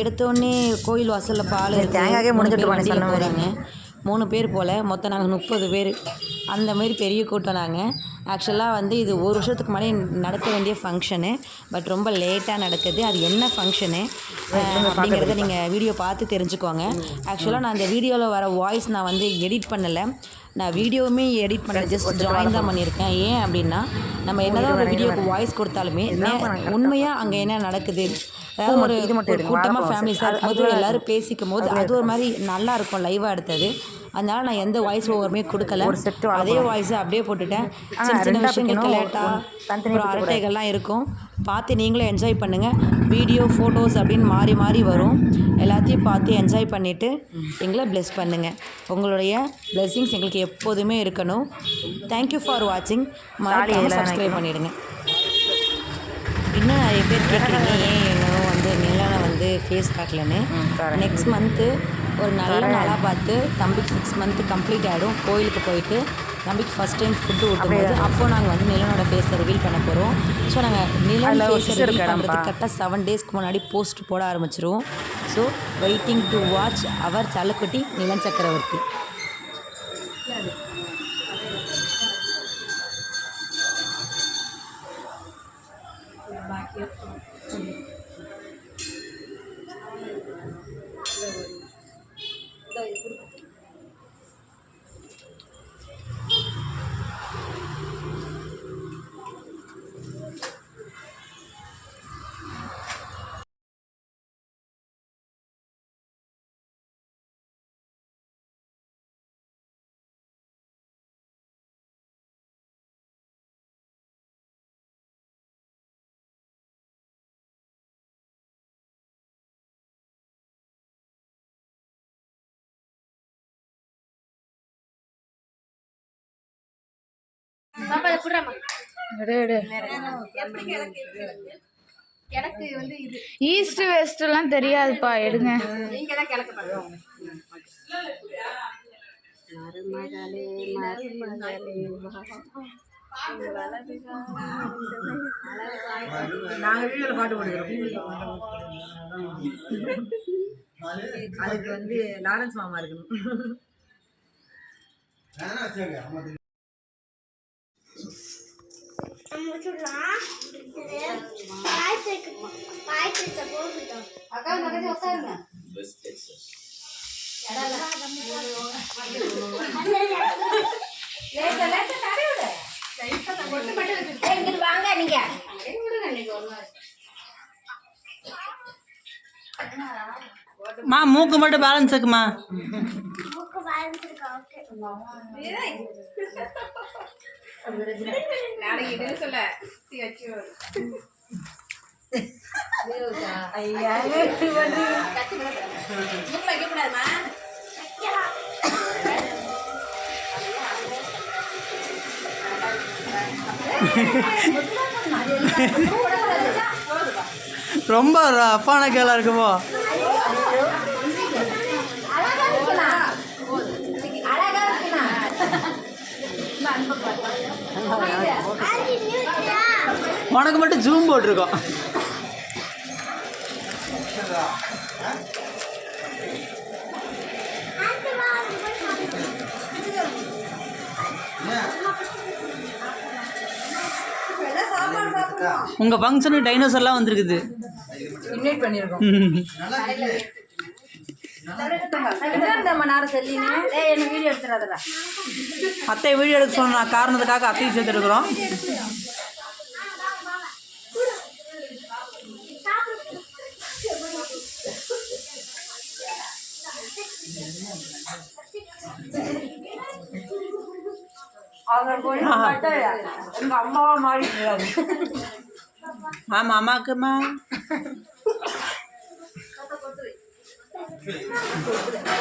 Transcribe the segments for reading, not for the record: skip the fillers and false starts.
எடுத்தோடனே கோயில் வாசலில் பால் தேங்காயே முடிஞ்சிட்டு போகிறாங்க. 3 பேர் போல் மொத்தம் நாங்கள் 30 பேர். அந்தமாரி பெரிய கூட்டம். நாங்கள் ஆக்சுவலாக வந்து இது 1 வருஷத்துக்கு முன்னாடி நடக்க வேண்டிய ஃபங்க்ஷனு. பட் ரொம்ப லேட்டாக நடக்குது. அது என்ன ஃபங்க்ஷனு அப்படிங்கிறத நீங்கள் வீடியோ பார்த்து தெரிஞ்சுக்கோங்க. ஆக்சுவலாக நான் அந்த வீடியோவில் வர வாய்ஸ் நான் வந்து எடிட் பண்ணலை. நான் வீடியோவுமே எடிட் பண்ணல, ஜஸ்ட் ஜாயின் தான் பண்ணியிருக்கேன். ஏன் அப்படின்னா நம்ம என்னதான் ஒரு வீடியோவுக்கு வாய்ஸ் கொடுத்தாலுமே உண்மையாக அங்கே என்ன நடக்குது, அதாவது ஒரு கூட்டமாக ஃபேமிலிஸாக இருக்கும்போது எல்லோரும் பேசிக்கும் போது அது ஒரு மாதிரி நல்லா இருக்கும் லைவாக எடுத்தது. அதனால் நான் எந்த வாய்ஸ் ஓவருமே கொடுக்கல, அதே வாய்ஸை அப்படியே போட்டுட்டேன். சின்ன சின்ன விஷயங்களுக்கு லேட்டாக அப்புறம் அரட்டைகள்லாம் இருக்கும். பார்த்து நீங்களும் என்ஜாய் பண்ணுங்கள். வீடியோ ஃபோட்டோஸ் அப்படின்னு மாறி மாறி வரும். எல்லாத்தையும் பார்த்து என்ஜாய் பண்ணிவிட்டு எங்களை ப்ளெஸ் பண்ணுங்கள். உங்களுடைய ப்ளெஸ்ஸிங்ஸ் எங்களுக்கு எப்போதுமே இருக்கணும். தேங்க்யூ ஃபார் வாட்சிங். மறக்காமல் சப்ஸ்கிரைப் பண்ணிவிடுங்க. இன்னும் நிறைய பேர் கேட்குறீங்க ஏன் இன்னும் வந்து நிலனை வந்து ஃபேஸ் காட்டலன்னு. நெக்ஸ்ட் மந்த்து ஒரு நல்ல நாளாக பார்த்து தம்பிக்கு 6 மந்த்து கம்ப்ளீட் ஆகிடும். கோயிலுக்கு போயிட்டு தம்பிக்கு ஃபஸ்ட் டைம் ஃபுட்டு ஊட்டும்போது அப்போது நாங்கள் வந்து நிலனோட ஃபேஸை ரிவீல் பண்ண போகிறோம். ஸோ நாங்கள் நிலன் ஃபேஸை ரிவீல் பண்ணுறதுக்கு கரெக்டாக 7 டேஸ்க்கு முன்னாடி போஸ்ட் போட ஆரம்பிச்சிருவோம். ஸோ வெயிட்டிங் டு வாட்ச் அவர் சல்லக்குட்டி நிலன் சக்கரவர்த்தி. எனக்கு வந்து இது ஈஸ்ட் வெஸ்ட் எல்லாம் தெரியாதுப்பா. எடுங்க. நீங்க தான் கிழக்கு பாருங்க. மருமகளே மருமகளே நாங்க வீடியோல பாட்டு போடுறோம். அதுக்கு வந்து லாரன்ஸ் மாமா இருக்கணும். மா மூக்கு மட்டும் பேலன்ஸ் இருக்குமா? ரொம்ப அப்பான கேளா இருக்குமோ? உனக்கு மட்டும் ஜூம் போட்டிருக்கோம். உங்க ஃபங்க்ஷனுக்கு டைனோசர்லாம் வந்திருக்குது. இன்வைட் பண்ணிருக்கோம். அத்தை வீடியோ எடுக்க சொன்ன காரணத்துக்காக அத்தையும் சேர்த்து எடுக்கிறோம். எங்க அம்மாவா மாறி ஆமா அம்மாக்குமா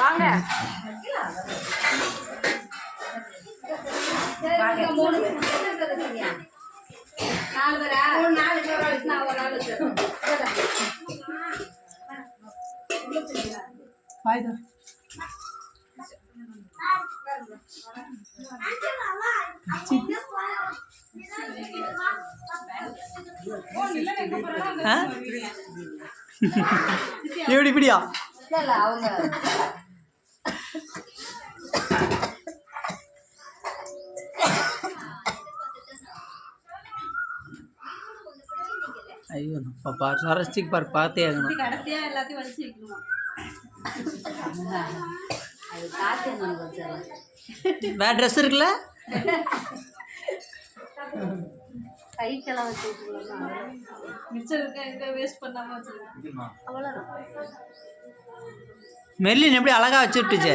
வாங்க. பாய்தா எப்படி இப்படியா ஐயோ பாப்பா சரஸ்டிக் பார் பார்த்தே ஆகணும். கடைசியாக எல்லாத்தையும் வலிச்சு வைக்கணுமா? வேற ட்ரெஸ் இருக்குல்ல? கைக்கெல்லாம் வச்சு மிச்சம் இருக்க எங்கே வேஸ்ட் பண்ணாமல் வச்சுருக்கேன். அவ்வளோதான். மெர்லின் எப்படி அழகா வச்சு விட்டுச்சு.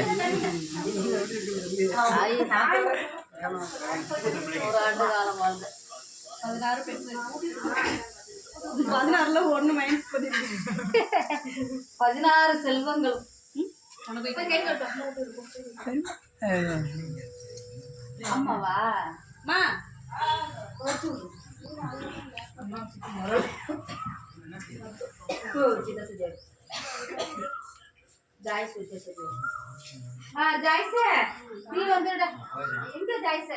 ஒரு ஆண்டு காலம் வாழ்ந்த 16 பெற்று 16ல் 1 மைனஸ் பண்ணிருக்கு. 16 செல்வங்கள். அம்மாவா மா நீ வந்துட எங்க ஜாய்ஸ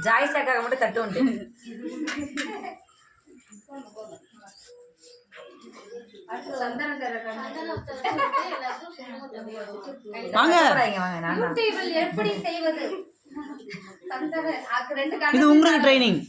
ஜாய்ஸாக்காக மட்டும் தட்டு உண்டு. எப்படி செய்வது? இது உங்களுக்கு ட்ரைனிங்.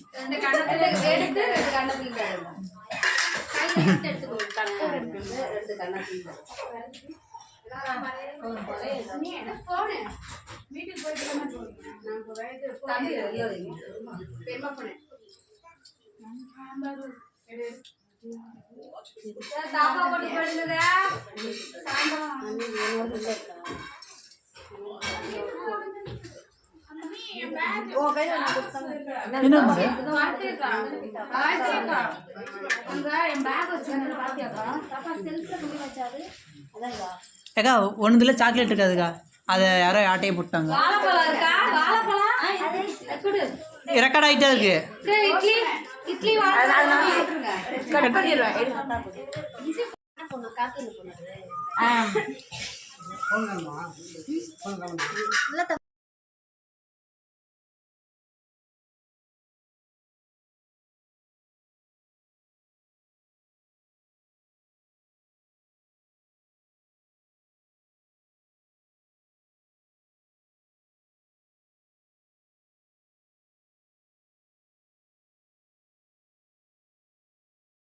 ஏக்கா ஒன்றுல சாக்லேட் இருக்காதுக்கா, அதை யாரோ ஆட்டையை போட்டாங்க. ரெக்கார்ட் ஆகிட்டே இருக்கு. இட்லி